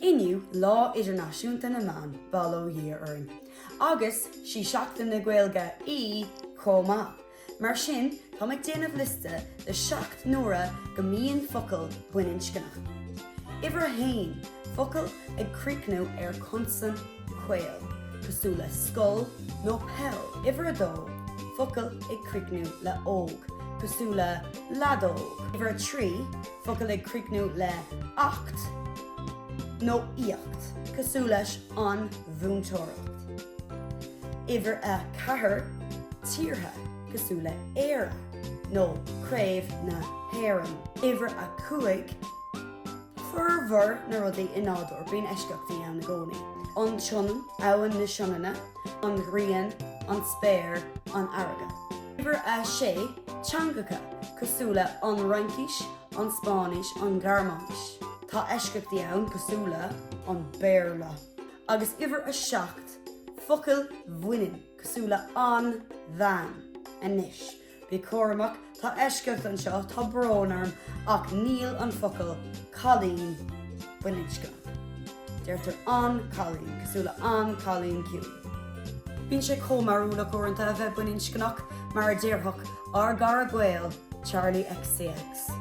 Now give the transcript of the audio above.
Inniu Lá Idirnáisiúnta na man balló dhéar agus sí seachtain na nGaeilge í chomá. Mar sin, tá ag déanamh liste le 7 nuaire go mbíonn focail Bhaininscneach. Iver hain, focail ag cricnú consan chwail, cosú le scoil nó pell. Iver adó, focail ag cricnú le óg, cosú le ladóg. Iver a trí, focail ag cricnú le acht nó íocht, cosú leis an bhúntóireacht. Iver a cahar, tíortha, cosú le éire nó craobh na héireann. Iver a cuaig, chuirmhar na rudaí in nádúr bíonn eisceachtaí ann na gcónaí. An tionan, abhainn na sionanna, an ghrian, an spéir, an airge. Iver a sé, teangacha, cosú le an Fraincis, an Spáinnis, an Gearmánis. Tá eisceachtaí ann cosú le an béarla. Agus iver a 7, focail bhaineann, cosú le an mBan. Anis, bí cuaireamach tá eisceacht an seo tá brónarm ach níl an focail Colleen Bhaininscneach. Deirtar an Colleen, cosú le an Colleen ciúin. Bíonn sé comárúlach uaireanta a bheith Bhaininscneach mar a ddéarthach ar gar a Gaeil Charlie XCX.